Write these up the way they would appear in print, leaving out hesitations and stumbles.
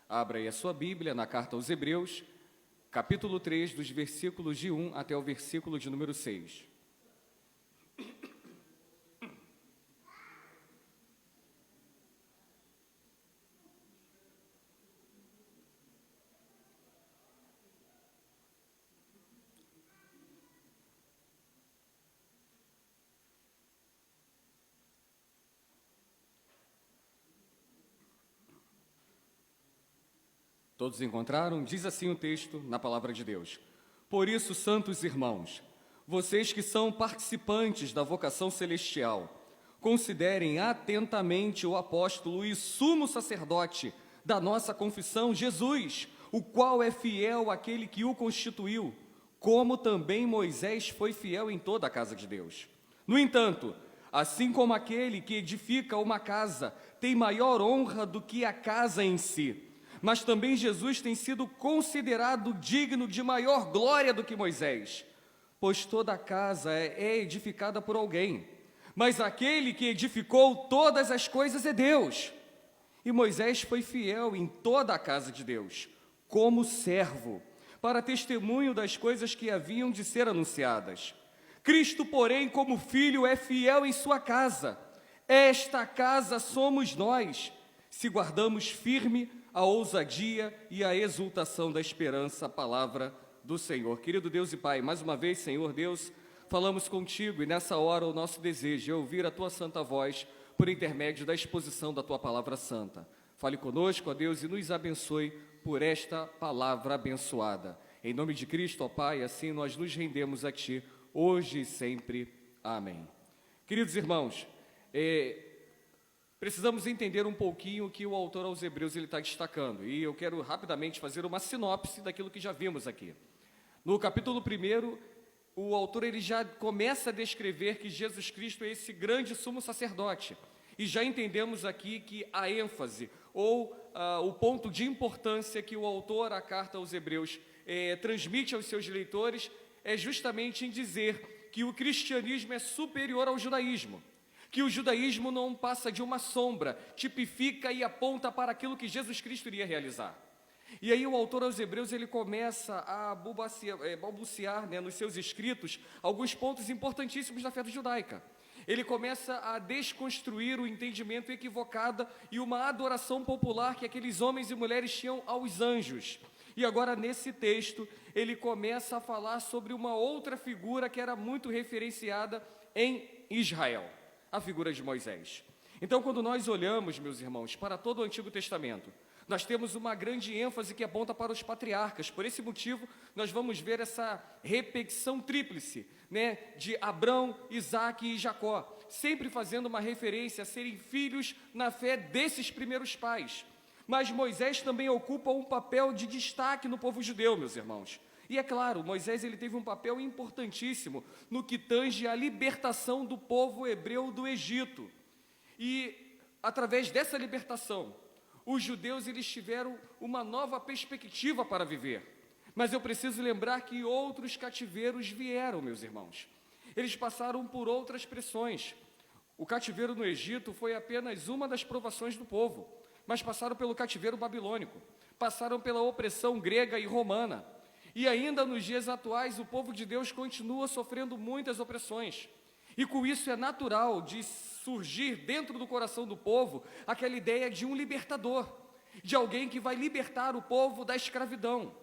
Abra aí a sua Bíblia na carta aos Hebreus, capítulo 3, dos versículos de 1 até o versículo de número 6. Todos encontraram? Diz assim o texto na palavra de Deus. Por isso, santos irmãos, vocês que são participantes da vocação celestial, considerem atentamente o apóstolo e sumo sacerdote da nossa confissão, Jesus, o qual é fiel àquele que o constituiu, como também Moisés foi fiel em toda a casa de Deus. No entanto, assim como aquele que edifica uma casa tem maior honra do que a casa em si, mas também Jesus tem sido considerado digno de maior glória do que Moisés, pois toda a casa é edificada por alguém, mas aquele que edificou todas as coisas é Deus. E Moisés foi fiel em toda a casa de Deus, como servo, para testemunho das coisas que haviam de ser anunciadas. Cristo, porém, como filho, é fiel em sua casa. Esta casa somos nós, se guardamos firme a ousadia e a exultação da esperança, a palavra do Senhor. Querido Deus e Pai, mais uma vez, Senhor Deus, falamos contigo e nessa hora o nosso desejo é ouvir a Tua santa voz por intermédio da exposição da Tua palavra santa. Fale conosco, ó Deus, e nos abençoe por esta palavra abençoada. Em nome de Cristo, ó Pai, assim nós nos rendemos a Ti, hoje e sempre. Amém. Queridos irmãos, precisamos entender um pouquinho o que o autor aos Hebreus está destacando, e eu quero rapidamente fazer uma sinopse daquilo que já vimos aqui. No capítulo 1, o autor ele já começa a descrever que Jesus Cristo é esse grande sumo sacerdote, e já entendemos aqui que a ênfase, ou o ponto de importância que o autor, a carta aos Hebreus, transmite aos seus leitores, é justamente em dizer que o cristianismo é superior ao judaísmo, que o judaísmo não passa de uma sombra, tipifica e aponta para aquilo que Jesus Cristo iria realizar. E aí o autor aos Hebreus ele começa a balbuciar, nos seus escritos alguns pontos importantíssimos da fé judaica. Ele começa a desconstruir o entendimento equivocado e uma adoração popular que aqueles homens e mulheres tinham aos anjos. E agora, nesse texto, ele começa a falar sobre uma outra figura que era muito referenciada em Israel, a figura de Moisés. Então, quando nós olhamos, meus irmãos, para todo o Antigo Testamento, nós temos uma grande ênfase que aponta para os patriarcas. Por esse motivo, nós vamos ver essa repetição tríplice, de Abrão, Isaque e Jacó, sempre fazendo uma referência a serem filhos na fé desses primeiros pais. Mas Moisés também ocupa um papel de destaque no povo judeu, meus irmãos. E é claro, Moisés ele teve um papel importantíssimo no que tange a libertação do povo hebreu do Egito. E através dessa libertação, os judeus eles tiveram uma nova perspectiva para viver. Mas eu preciso lembrar que outros cativeiros vieram, meus irmãos. Eles passaram por outras pressões. O cativeiro no Egito foi apenas uma das provações do povo, mas passaram pelo cativeiro babilônico, passaram pela opressão grega e romana. E ainda nos dias atuais, o povo de Deus continua sofrendo muitas opressões. E com isso é natural de surgir dentro do coração do povo aquela ideia de um libertador, de alguém que vai libertar o povo da escravidão.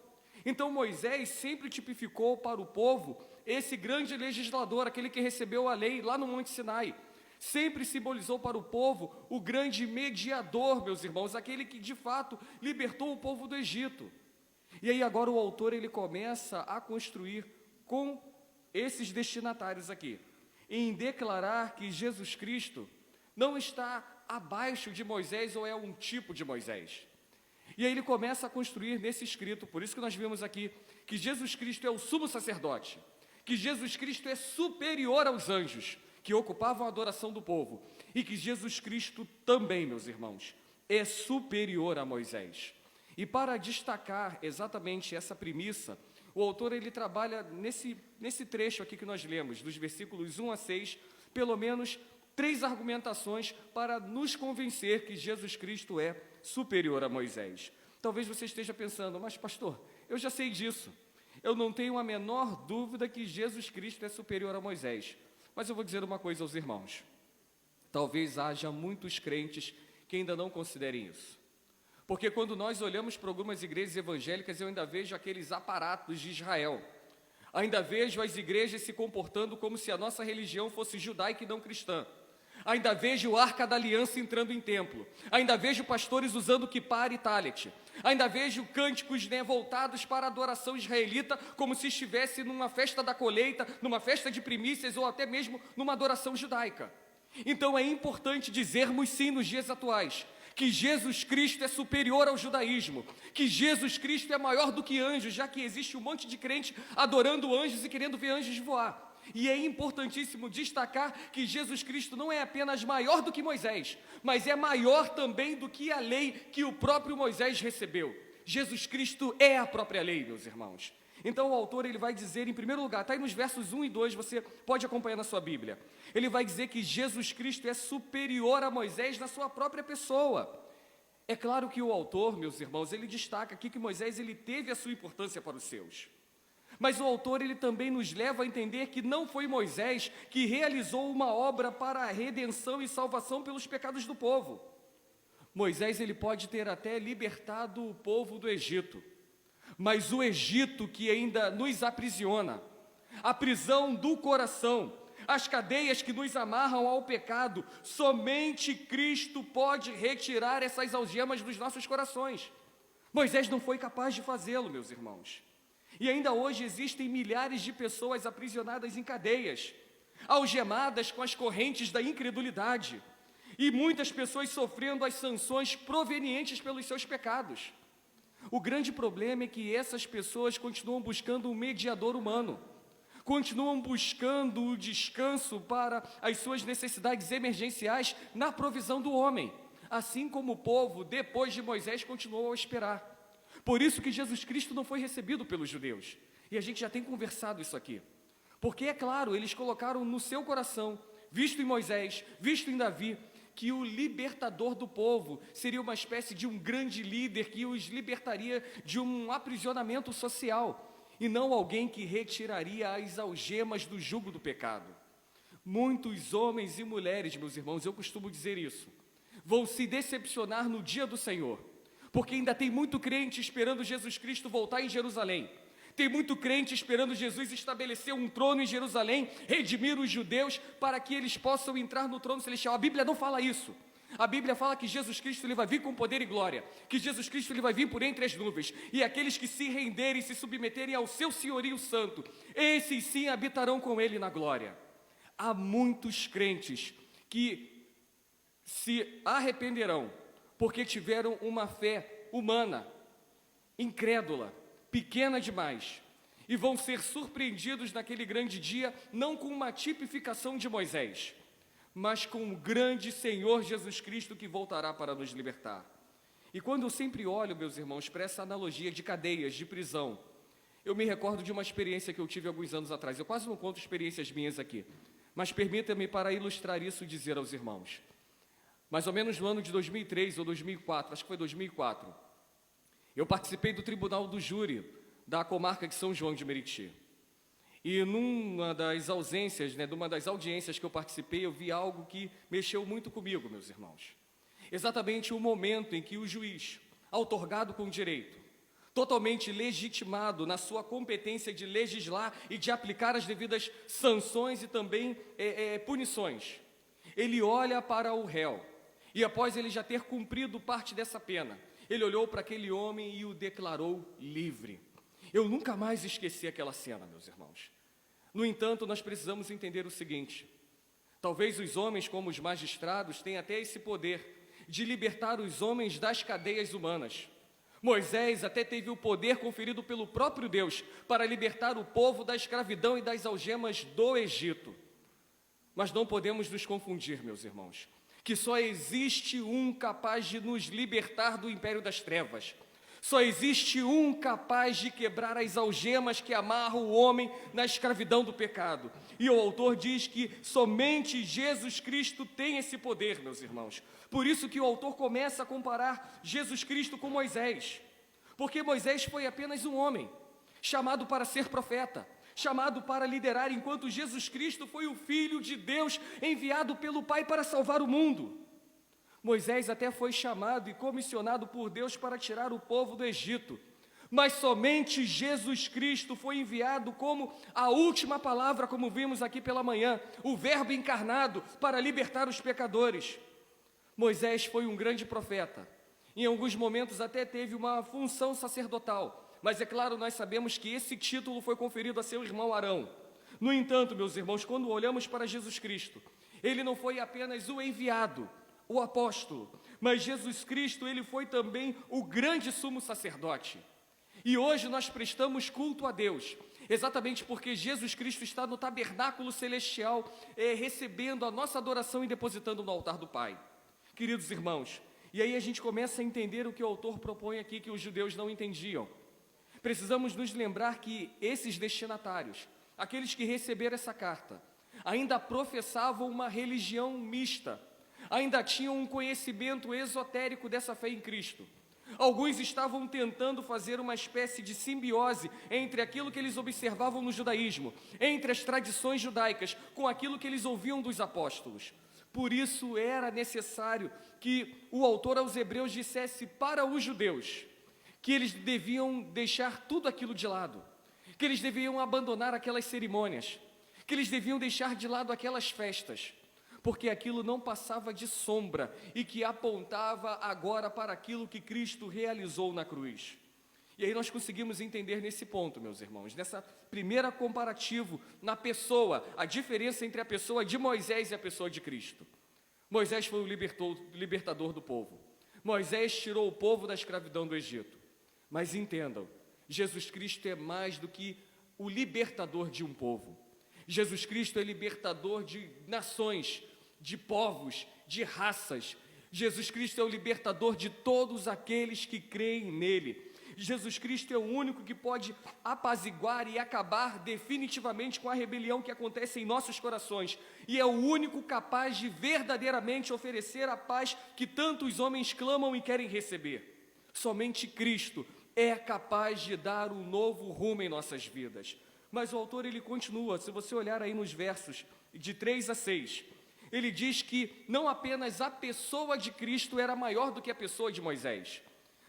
Então Moisés sempre tipificou para o povo esse grande legislador, aquele que recebeu a lei lá no Monte Sinai. Sempre simbolizou para o povo o grande mediador, meus irmãos, aquele que de fato libertou o povo do Egito. E aí agora o autor ele começa a construir com esses destinatários aqui, em declarar que Jesus Cristo não está abaixo de Moisés ou é um tipo de Moisés. E aí ele começa a construir nesse escrito, por isso que nós vimos aqui, que Jesus Cristo é o sumo sacerdote, que Jesus Cristo é superior aos anjos, que ocupavam a adoração do povo, e que Jesus Cristo também, meus irmãos, é superior a Moisés. E para destacar exatamente essa premissa, o autor ele trabalha nesse trecho aqui que nós lemos, dos versículos 1 a 6, pelo menos 3 argumentações para nos convencer que Jesus Cristo é superior a Moisés. Talvez você esteja pensando, mas pastor, eu já sei disso. Eu não tenho a menor dúvida que Jesus Cristo é superior a Moisés. Mas eu vou dizer uma coisa aos irmãos. Talvez haja muitos crentes que ainda não considerem isso. Porque quando nós olhamos para algumas igrejas evangélicas, eu ainda vejo aqueles aparatos de Israel. Ainda vejo as igrejas se comportando como se a nossa religião fosse judaica e não cristã. Ainda vejo a Arca da Aliança entrando em templo. Ainda vejo pastores usando kippah e talit. Ainda vejo cânticos, voltados para a adoração israelita, como se estivesse numa festa da colheita, numa festa de primícias ou até mesmo numa adoração judaica. Então é importante dizermos sim nos dias atuais que Jesus Cristo é superior ao judaísmo, que Jesus Cristo é maior do que anjos, já que existe um monte de crente adorando anjos e querendo ver anjos voar. E é importantíssimo destacar que Jesus Cristo não é apenas maior do que Moisés, mas é maior também do que a lei que o próprio Moisés recebeu. Jesus Cristo é a própria lei, meus irmãos. Então o autor ele vai dizer, em primeiro lugar, está aí nos versos 1 e 2, você pode acompanhar na sua Bíblia. Ele vai dizer que Jesus Cristo é superior a Moisés na sua própria pessoa. É claro que o autor, meus irmãos, ele destaca aqui que Moisés ele teve a sua importância para os seus. Mas o autor ele também nos leva a entender que não foi Moisés que realizou uma obra para a redenção e salvação pelos pecados do povo. Moisés ele pode ter até libertado o povo do Egito, mas o Egito que ainda nos aprisiona, a prisão do coração, as cadeias que nos amarram ao pecado, somente Cristo pode retirar essas algemas dos nossos corações. Moisés não foi capaz de fazê-lo, meus irmãos. E ainda hoje existem milhares de pessoas aprisionadas em cadeias, algemadas com as correntes da incredulidade, e muitas pessoas sofrendo as sanções provenientes pelos seus pecados. O grande problema é que essas pessoas continuam buscando um mediador humano, continuam buscando o descanso para as suas necessidades emergenciais na provisão do homem, assim como o povo, depois de Moisés, continuou a esperar. Por isso que Jesus Cristo não foi recebido pelos judeus. E a gente já tem conversado isso aqui. Porque, é claro, eles colocaram no seu coração, visto em Moisés, visto em Davi, que o libertador do povo seria uma espécie de um grande líder que os libertaria de um aprisionamento social, e não alguém que retiraria as algemas do jugo do pecado. Muitos homens e mulheres, meus irmãos, eu costumo dizer isso, vão se decepcionar no dia do Senhor, porque ainda tem muito crente esperando Jesus Cristo voltar em Jerusalém. Tem muito crente esperando Jesus estabelecer um trono em Jerusalém, redimir os judeus para que eles possam entrar no trono celestial. A Bíblia não fala isso. A Bíblia fala que Jesus Cristo ele vai vir com poder e glória, que Jesus Cristo ele vai vir por entre as nuvens, e aqueles que se renderem e se submeterem ao seu senhorio santo, esses sim habitarão com ele na glória. Há muitos crentes que se arrependerão porque tiveram uma fé humana, incrédula, pequena demais, e vão ser surpreendidos naquele grande dia, não com uma tipificação de Moisés, mas com o grande Senhor Jesus Cristo que voltará para nos libertar. E quando eu sempre olho, meus irmãos, para essa analogia de cadeias, de prisão, eu me recordo de uma experiência que eu tive alguns anos atrás. Eu quase não conto experiências minhas aqui, mas permita-me, para ilustrar isso, dizer aos irmãos. Mais ou menos no ano de 2003 ou 2004, acho que foi 2004, eu participei do tribunal do júri da comarca de São João de Meriti. E numa das ausências, numa das audiências que eu participei, eu vi algo que mexeu muito comigo, meus irmãos. Exatamente o momento em que o juiz, outorgado com direito, totalmente legitimado na sua competência de legislar e de aplicar as devidas sanções e também punições, ele olha para o réu, e após ele já ter cumprido parte dessa pena, ele olhou para aquele homem e o declarou livre. Eu nunca mais esqueci aquela cena, meus irmãos. No entanto, nós precisamos entender o seguinte: talvez os homens, como os magistrados, tenham até esse poder de libertar os homens das cadeias humanas. Moisés até teve o poder conferido pelo próprio Deus para libertar o povo da escravidão e das algemas do Egito. Mas não podemos nos confundir, meus irmãos, que só existe um capaz de nos libertar do império das trevas. Só existe um capaz de quebrar as algemas que amarram o homem na escravidão do pecado. E o autor diz que somente Jesus Cristo tem esse poder, meus irmãos. Por isso que o autor começa a comparar Jesus Cristo com Moisés. Porque Moisés foi apenas um homem, chamado para ser profeta, chamado para liderar, enquanto Jesus Cristo foi o Filho de Deus, enviado pelo Pai para salvar o mundo. Moisés até foi chamado e comissionado por Deus para tirar o povo do Egito, mas somente Jesus Cristo foi enviado como a última palavra, como vimos aqui pela manhã, o Verbo encarnado para libertar os pecadores. Moisés foi um grande profeta, em alguns momentos até teve uma função sacerdotal, mas é claro, nós sabemos que esse título foi conferido a seu irmão Arão. No entanto, meus irmãos, quando olhamos para Jesus Cristo, ele não foi apenas o enviado, o apóstolo, mas Jesus Cristo, ele foi também o grande sumo sacerdote. E hoje nós prestamos culto a Deus, exatamente porque Jesus Cristo está no tabernáculo celestial, recebendo a nossa adoração e depositando no altar do Pai. Queridos irmãos, e aí a gente começa a entender o que o autor propõe aqui, que os judeus não entendiam. Precisamos nos lembrar que esses destinatários, aqueles que receberam essa carta, ainda professavam uma religião mista, ainda tinham um conhecimento esotérico dessa fé em Cristo. Alguns estavam tentando fazer uma espécie de simbiose entre aquilo que eles observavam no judaísmo, entre as tradições judaicas, com aquilo que eles ouviam dos apóstolos. Por isso era necessário que o autor aos Hebreus dissesse para os judeus que eles deviam deixar tudo aquilo de lado, que eles deviam abandonar aquelas cerimônias, que eles deviam deixar de lado aquelas festas, porque aquilo não passava de sombra e que apontava agora para aquilo que Cristo realizou na cruz. E aí nós conseguimos entender nesse ponto, meus irmãos, nessa primeira comparativo na pessoa, a diferença entre a pessoa de Moisés e a pessoa de Cristo. Moisés foi o libertador do povo. Moisés tirou o povo da escravidão do Egito. Mas entendam, Jesus Cristo é mais do que o libertador de um povo. Jesus Cristo é libertador de nações, de povos, de raças. Jesus Cristo é o libertador de todos aqueles que creem nele. Jesus Cristo é o único que pode apaziguar e acabar definitivamente com a rebelião que acontece em nossos corações. E é o único capaz de verdadeiramente oferecer a paz que tantos homens clamam e querem receber. Somente Cristo é capaz de dar um novo rumo em nossas vidas. Mas o autor ele continua, se você olhar aí nos versos de 3 a 6, ele diz que não apenas a pessoa de Cristo era maior do que a pessoa de Moisés,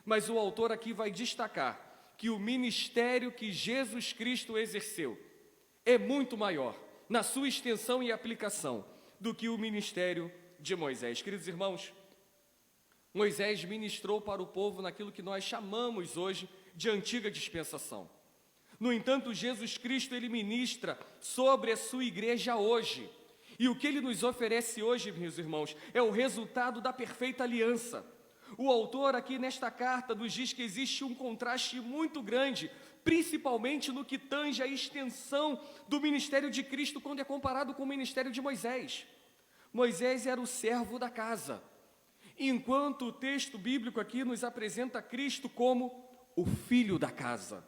mas o autor aqui vai destacar que o ministério que Jesus Cristo exerceu é muito maior na sua extensão e aplicação do que o ministério de Moisés. Queridos irmãos, Moisés ministrou para o povo naquilo que nós chamamos hoje de antiga dispensação. No entanto, Jesus Cristo, ele ministra sobre a sua igreja hoje. E o que ele nos oferece hoje, meus irmãos, é o resultado da perfeita aliança. O autor aqui nesta carta nos diz que existe um contraste muito grande, principalmente no que tange a extensão do ministério de Cristo quando é comparado com o ministério de Moisés. Moisés era o servo da casa, enquanto o texto bíblico aqui nos apresenta Cristo como o filho da casa.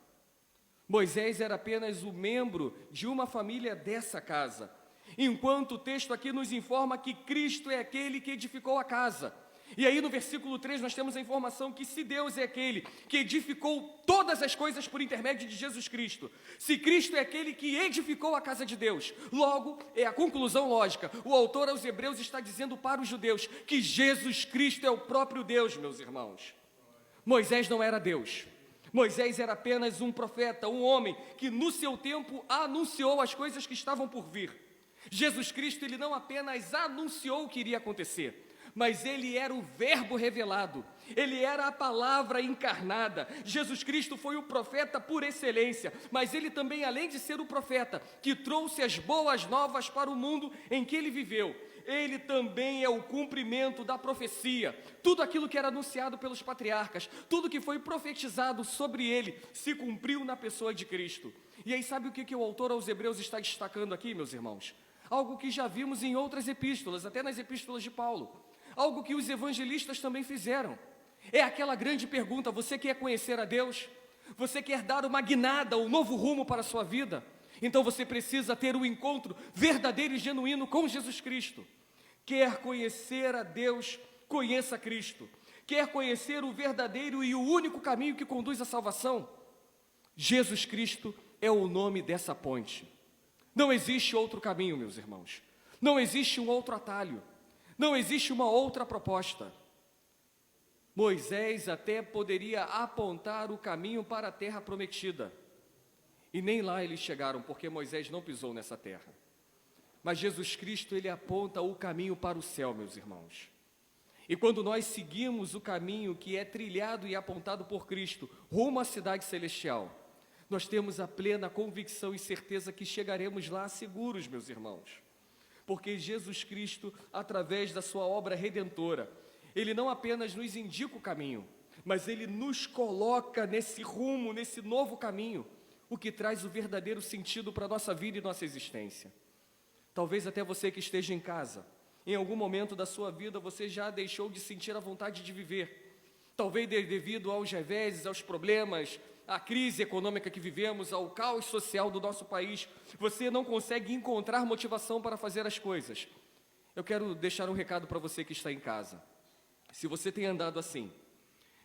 Moisés era apenas o membro de uma família dessa casa, enquanto o texto aqui nos informa que Cristo é aquele que edificou a casa. E aí no versículo 3 nós temos a informação que se Deus é aquele que edificou todas as coisas por intermédio de Jesus Cristo, se Cristo é aquele que edificou a casa de Deus, logo é a conclusão lógica. O autor aos Hebreus está dizendo para os judeus que Jesus Cristo é o próprio Deus, meus irmãos. Moisés não era Deus. Moisés era apenas um profeta, um homem que no seu tempo anunciou as coisas que estavam por vir. Jesus Cristo, ele não apenas anunciou o que iria acontecer, mas ele era o verbo revelado, ele era a palavra encarnada. Jesus Cristo foi o profeta por excelência, mas ele também, além de ser o profeta que trouxe as boas novas para o mundo em que ele viveu, ele também é o cumprimento da profecia. Tudo aquilo que era anunciado pelos patriarcas, tudo que foi profetizado sobre ele, se cumpriu na pessoa de Cristo. E aí sabe o que o autor aos Hebreus está destacando aqui, meus irmãos? Algo que já vimos em outras epístolas, até nas epístolas de Paulo. Algo que os evangelistas também fizeram. É aquela grande pergunta: você quer conhecer a Deus? Você quer dar uma guinada, um novo rumo para a sua vida? Então você precisa ter um encontro verdadeiro e genuíno com Jesus Cristo. Quer conhecer a Deus? Conheça Cristo. Quer conhecer o verdadeiro e o único caminho que conduz à salvação? Jesus Cristo é o nome dessa ponte. Não existe outro caminho, meus irmãos. Não existe um outro atalho. Não existe uma outra proposta. Moisés até poderia apontar o caminho para a terra prometida. E nem lá eles chegaram, porque Moisés não pisou nessa terra. Mas Jesus Cristo, ele aponta o caminho para o céu, meus irmãos. E quando nós seguimos o caminho que é trilhado e apontado por Cristo, rumo à cidade celestial, nós temos a plena convicção e certeza que chegaremos lá seguros, meus irmãos. Porque Jesus Cristo, através da sua obra redentora, Ele não apenas nos indica o caminho, mas Ele nos coloca nesse rumo, nesse novo caminho, o que traz o verdadeiro sentido para a nossa vida e nossa existência. Talvez até você que esteja em casa, em algum momento da sua vida você já deixou de sentir a vontade de viver. Talvez devido aos reveses, aos problemas, à crise econômica que vivemos, ao caos social do nosso país, você não consegue encontrar motivação para fazer as coisas. Eu quero deixar um recado para você que está em casa. Se você tem andado assim,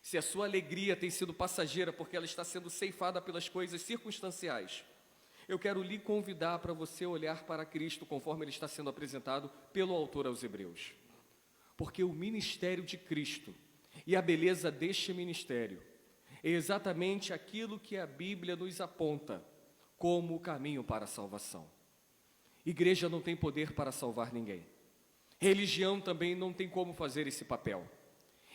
se a sua alegria tem sido passageira porque ela está sendo ceifada pelas coisas circunstanciais, eu quero lhe convidar para você olhar para Cristo conforme Ele está sendo apresentado pelo autor aos Hebreus. Porque o ministério de Cristo e a beleza deste ministério é exatamente aquilo que a Bíblia nos aponta como o caminho para a salvação. Igreja não tem poder para salvar ninguém. Religião também não tem como fazer esse papel.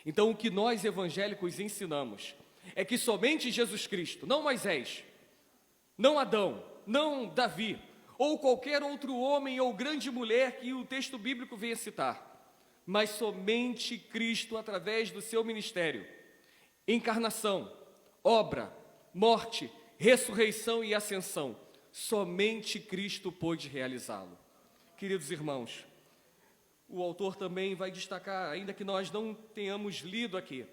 Então, o que nós evangélicos ensinamos é que somente Jesus Cristo, não Moisés, não Adão, não Davi, ou qualquer outro homem ou grande mulher que o texto bíblico venha citar, mas somente Cristo, através do seu ministério, encarnação, obra, morte, ressurreição e ascensão, somente Cristo pôde realizá-lo. Queridos irmãos, o autor também vai destacar, ainda que nós não tenhamos lido aqui,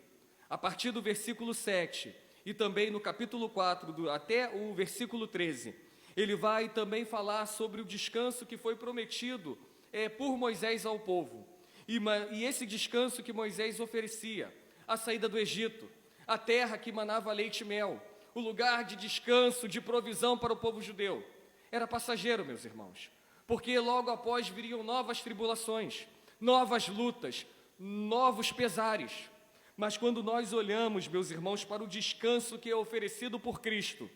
a partir do versículo 7 e também no capítulo 4, até o versículo 13, ele vai também falar sobre o descanso que foi prometido por Moisés ao povo. E esse descanso que Moisés oferecia, a saída do Egito, a terra que manava leite e mel, o lugar de descanso, de provisão para o povo judeu, era passageiro, meus irmãos, porque logo após viriam novas tribulações, novas lutas, novos pesares. Mas quando nós olhamos, meus irmãos, para o descanso que é oferecido por Cristo,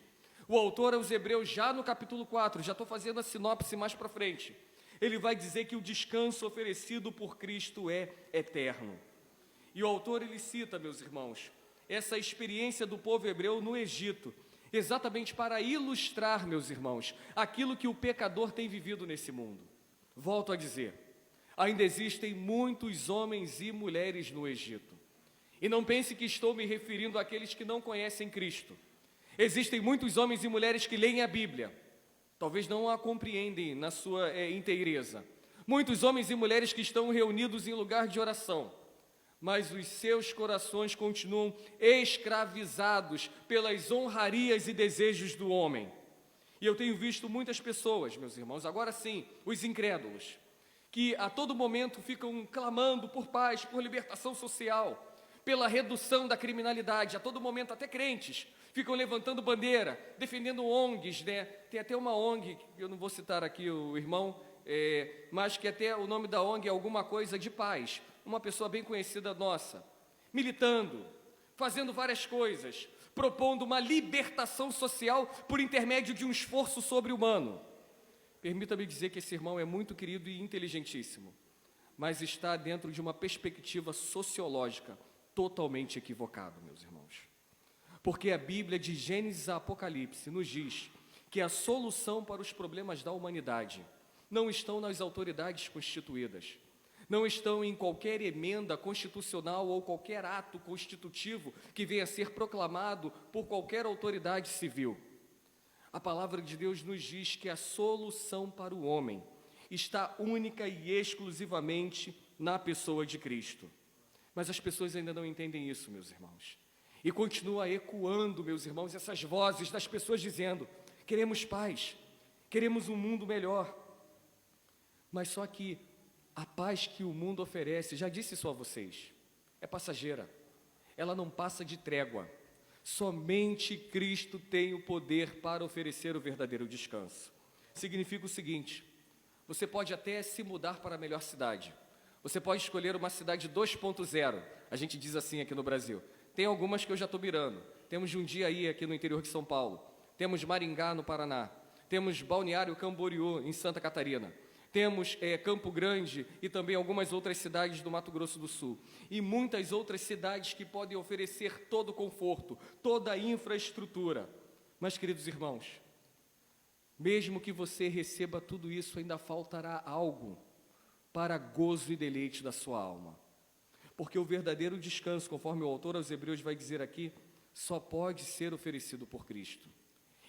o autor aos Hebreus, já no capítulo 4, já estou fazendo a sinopse mais para frente, ele vai dizer que o descanso oferecido por Cristo é eterno. E o autor, ele cita, meus irmãos, essa experiência do povo hebreu no Egito, exatamente para ilustrar, meus irmãos, aquilo que o pecador tem vivido nesse mundo. Volto a dizer, ainda existem muitos homens e mulheres no Egito. E não pense que estou me referindo àqueles que não conhecem Cristo. Existem muitos homens e mulheres que leem a Bíblia, talvez não a compreendem na sua inteireza. Muitos homens e mulheres que estão reunidos em lugar de oração, mas os seus corações continuam escravizados pelas honrarias e desejos do homem. E eu tenho visto muitas pessoas, meus irmãos, agora sim, os incrédulos, que a todo momento ficam clamando por paz, por libertação social, pela redução da criminalidade. A todo momento, até crentes ficam levantando bandeira, defendendo ONGs, né? Tem até uma ONG, eu não vou citar aqui o irmão, mas que até o nome da ONG é alguma coisa de paz, uma pessoa bem conhecida nossa, militando, fazendo várias coisas, propondo uma libertação social por intermédio de um esforço sobre-humano. Permita-me dizer que esse irmão é muito querido e inteligentíssimo, mas está dentro de uma perspectiva sociológica totalmente equivocada, meus irmãos. Porque a Bíblia, de Gênesis a Apocalipse, nos diz que a solução para os problemas da humanidade não estão nas autoridades constituídas, não estão em qualquer emenda constitucional ou qualquer ato constitutivo que venha a ser proclamado por qualquer autoridade civil. A palavra de Deus nos diz que a solução para o homem está única e exclusivamente na pessoa de Cristo. Mas as pessoas ainda não entendem isso, meus irmãos. E continua ecoando, meus irmãos, essas vozes das pessoas dizendo: queremos paz, queremos um mundo melhor. Mas só que a paz que o mundo oferece, já disse isso a vocês, é passageira. ela não passa de trégua. Somente Cristo tem o poder para oferecer o verdadeiro descanso. Significa o seguinte: você pode até se mudar para a melhor cidade. Você pode escolher uma cidade 2.0, a gente diz assim aqui no Brasil. Tem algumas que eu já estou mirando. Temos Jundiaí aqui no interior de São Paulo. Temos Maringá no Paraná. Temos Balneário Camboriú em Santa Catarina. Temos Campo Grande e também algumas outras cidades do Mato Grosso do Sul. E muitas outras cidades que podem oferecer todo o conforto, toda a infraestrutura. Mas, queridos irmãos, mesmo que você receba tudo isso, ainda faltará algo para gozo e deleite da sua alma. Porque o verdadeiro descanso, conforme o autor aos Hebreus vai dizer aqui, só pode ser oferecido por Cristo.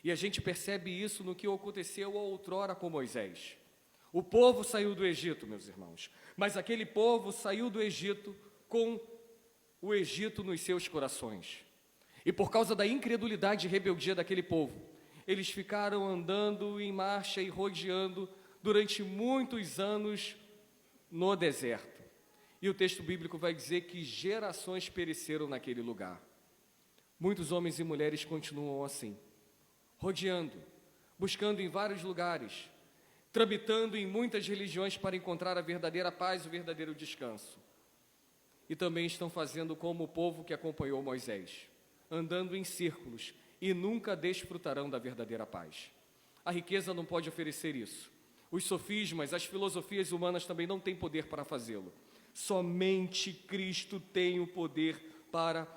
E a gente percebe isso no que aconteceu outrora com Moisés. O povo saiu do Egito, meus irmãos, mas aquele povo saiu do Egito com o Egito nos seus corações. E por causa da incredulidade e rebeldia daquele povo, eles ficaram andando em marcha e rodeando durante muitos anos no deserto. E o texto bíblico vai dizer que gerações pereceram naquele lugar. Muitos homens e mulheres continuam assim, rodeando, buscando em vários lugares, tramitando em muitas religiões para encontrar a verdadeira paz e o verdadeiro descanso. E também estão fazendo como o povo que acompanhou Moisés, andando em círculos e nunca desfrutarão da verdadeira paz. A riqueza não pode oferecer isso. Os sofismas, as filosofias humanas também não têm poder para fazê-lo. Somente Cristo tem o poder para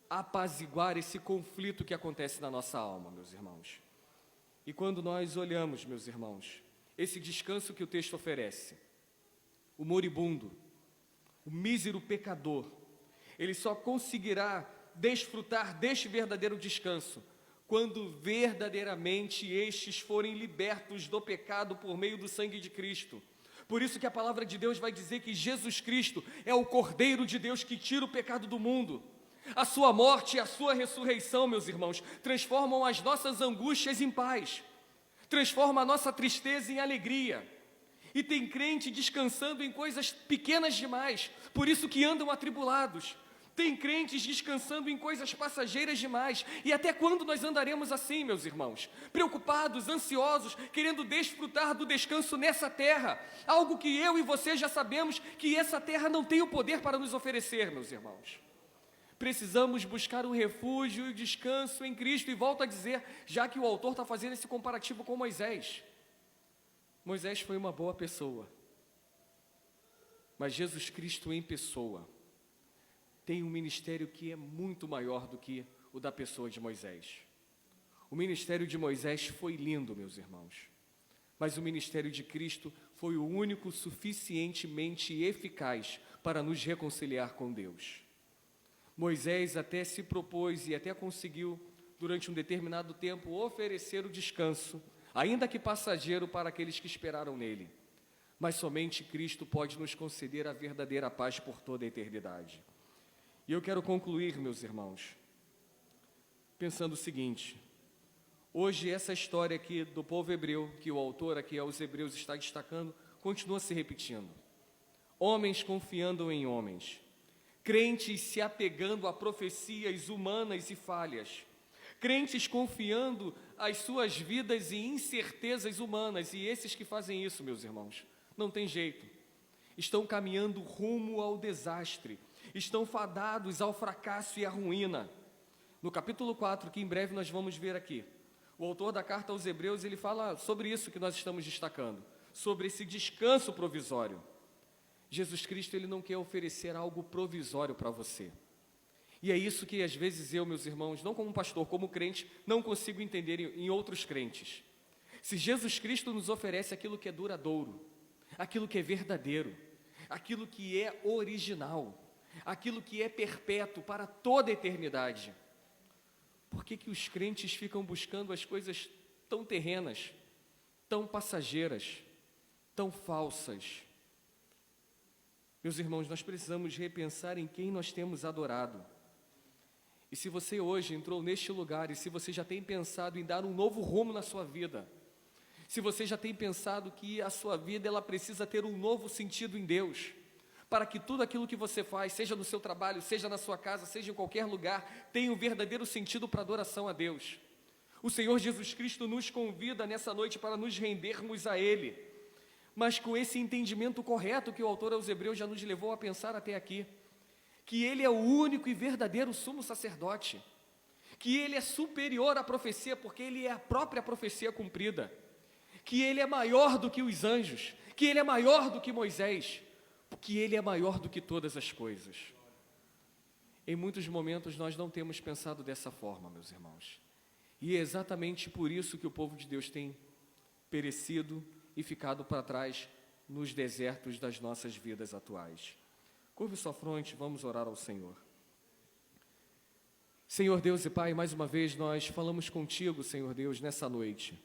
apaziguar esse conflito que acontece na nossa alma, meus irmãos. E quando nós olhamos, meus irmãos, esse descanso que o texto oferece, o moribundo, o mísero pecador, ele só conseguirá desfrutar deste verdadeiro descanso quando verdadeiramente estes forem libertos do pecado por meio do sangue de Cristo. Por isso que a palavra de Deus vai dizer que Jesus Cristo é o Cordeiro de Deus que tira o pecado do mundo. A sua morte e a sua ressurreição, meus irmãos, transformam as nossas angústias em paz, transforma a nossa tristeza em alegria. E tem crente descansando em coisas pequenas demais, por isso que andam atribulados. Tem crentes descansando em coisas passageiras demais. E até quando nós andaremos assim, meus irmãos? Preocupados, ansiosos, querendo desfrutar do descanso nessa terra. Algo que eu e você já sabemos que essa terra não tem o poder para nos oferecer, meus irmãos. Precisamos buscar o refúgio e o descanso em Cristo. E volto a dizer, já que o autor está fazendo esse comparativo com Moisés. Moisés foi uma boa pessoa. Mas Jesus Cristo em pessoa tem um ministério que é muito maior do que o da pessoa de Moisés. O ministério de Moisés foi lindo, meus irmãos, mas o ministério de Cristo foi o único suficientemente eficaz para nos reconciliar com Deus. Moisés até se propôs e até conseguiu, durante um determinado tempo, oferecer o descanso, ainda que passageiro, para aqueles que esperaram nele. Mas somente Cristo pode nos conceder a verdadeira paz por toda a eternidade. E eu quero concluir, meus irmãos, pensando o seguinte: hoje essa história aqui do povo hebreu, que o autor aqui aos Hebreus está destacando, continua se repetindo. Homens confiando em homens, crentes se apegando a profecias humanas e falhas, crentes confiando as suas vidas em incertezas humanas, e esses que fazem isso, meus irmãos, não tem jeito, estão caminhando rumo ao desastre, estão fadados ao fracasso e à ruína. No capítulo 4, que em breve nós vamos ver aqui, o autor da carta aos Hebreus, ele fala sobre isso que nós estamos destacando, sobre esse descanso provisório. Jesus Cristo, ele não quer oferecer algo provisório para você. E é isso que às vezes eu, meus irmãos, não como pastor, como crente, não consigo entender em outros crentes. Se Jesus Cristo nos oferece aquilo que é duradouro, aquilo que é verdadeiro, aquilo que é original, aquilo que é perpétuo para toda a eternidade, por que que os crentes ficam buscando as coisas tão terrenas, tão passageiras, tão falsas? Meus irmãos, nós precisamos repensar em quem nós temos adorado. E se você hoje entrou neste lugar, e se você já tem pensado em dar um novo rumo na sua vida, se você já tem pensado que a sua vida ela precisa ter um novo sentido em Deus, para que tudo aquilo que você faz, seja no seu trabalho, seja na sua casa, seja em qualquer lugar, tenha um verdadeiro sentido para adoração a Deus. O Senhor Jesus Cristo nos convida nessa noite para nos rendermos a Ele, mas com esse entendimento correto que o autor aos Hebreus já nos levou a pensar até aqui, que Ele é o único e verdadeiro sumo sacerdote, que Ele é superior à profecia, porque Ele é a própria profecia cumprida, que Ele é maior do que os anjos, que Ele é maior do que Moisés, porque Ele é maior do que todas as coisas. Em muitos momentos nós não temos pensado dessa forma, meus irmãos, e é exatamente por isso que o povo de Deus tem perecido e ficado para trás nos desertos das nossas vidas atuais. Curve sua fronte, vamos orar ao Senhor. Senhor Deus e Pai, mais uma vez nós falamos contigo, Senhor Deus, nessa noite.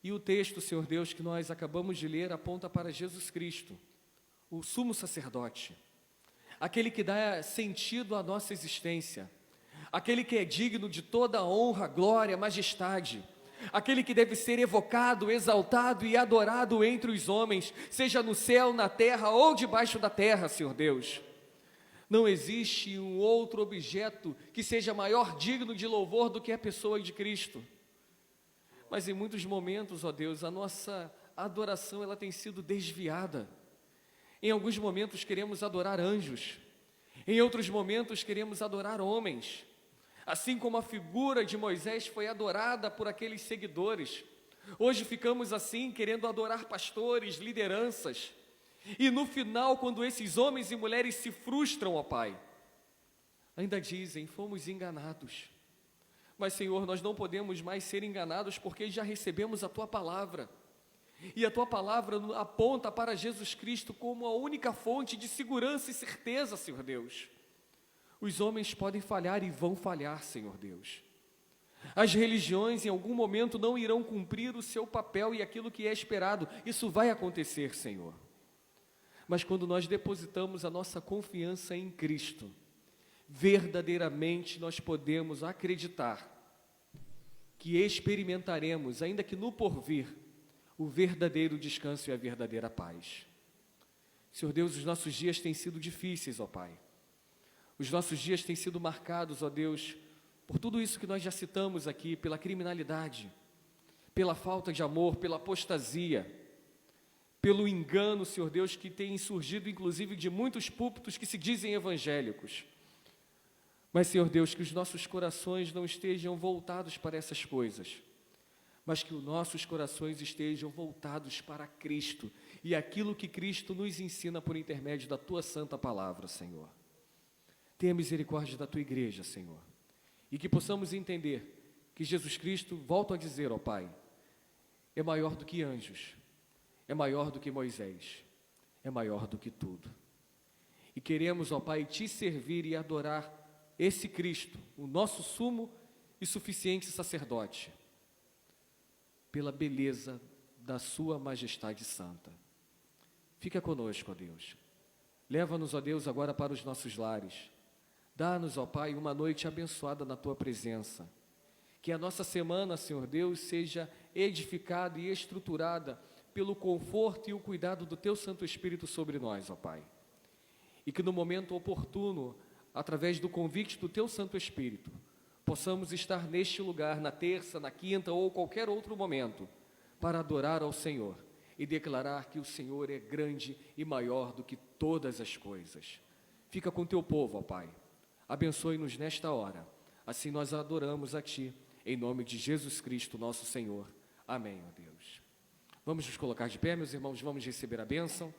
E o texto, Senhor Deus, que nós acabamos de ler aponta para Jesus Cristo, o sumo sacerdote, aquele que dá sentido à nossa existência, aquele que é digno de toda honra, glória, majestade, aquele que deve ser evocado, exaltado e adorado entre os homens, seja no céu, na terra ou debaixo da terra, Senhor Deus. Não existe um outro objeto que seja maior digno de louvor do que a pessoa de Cristo. Mas em muitos momentos, ó Deus, a nossa adoração ela tem sido desviada. Em alguns momentos queremos adorar anjos, em outros momentos queremos adorar homens. Assim como a figura de Moisés foi adorada por aqueles seguidores, hoje ficamos assim querendo adorar pastores, lideranças. E no final, quando esses homens e mulheres se frustram, ó Pai, ainda dizem, fomos enganados. Mas, Senhor, nós não podemos mais ser enganados porque já recebemos a Tua Palavra. E a Tua Palavra aponta para Jesus Cristo como a única fonte de segurança e certeza, Senhor Deus. Os homens podem falhar e vão falhar, Senhor Deus. As religiões em algum momento não irão cumprir o seu papel e aquilo que é esperado. Isso vai acontecer, Senhor. Mas quando nós depositamos a nossa confiança em Cristo, verdadeiramente nós podemos acreditar que experimentaremos, ainda que no porvir, o verdadeiro descanso e a verdadeira paz. Senhor Deus, os nossos dias têm sido difíceis, ó Pai. Os nossos dias têm sido marcados, ó Deus, por tudo isso que nós já citamos aqui, pela criminalidade, pela falta de amor, pela apostasia, pelo engano, Senhor Deus, que tem surgido inclusive de muitos púlpitos que se dizem evangélicos. Mas, Senhor Deus, que os nossos corações não estejam voltados para essas coisas, mas que os nossos corações estejam voltados para Cristo e aquilo que Cristo nos ensina por intermédio da Tua santa palavra, Senhor. Tenha misericórdia da Tua igreja, Senhor, e que possamos entender que Jesus Cristo, volto a dizer, ó Pai, é maior do que anjos, é maior do que Moisés, é maior do que tudo. E queremos, ó Pai, Te servir e adorar esse Cristo, o nosso sumo e suficiente sacerdote, pela beleza da Sua majestade santa. Fica conosco, ó Deus. Leva-nos, ó Deus, agora para os nossos lares. Dá-nos, ó Pai, uma noite abençoada na Tua presença. Que a nossa semana, Senhor Deus, seja edificada e estruturada pelo conforto e o cuidado do Teu Santo Espírito sobre nós, ó Pai. E que no momento oportuno, através do convite do Teu Santo Espírito, possamos estar neste lugar, na terça, na quinta ou qualquer outro momento, para adorar ao Senhor e declarar que o Senhor é grande e maior do que todas as coisas. Fica com Teu povo, ó Pai. Abençoe-nos nesta hora. Assim nós adoramos a Ti, em nome de Jesus Cristo, nosso Senhor. Amém, ó Deus. Vamos nos colocar de pé, meus irmãos, vamos receber a bênção.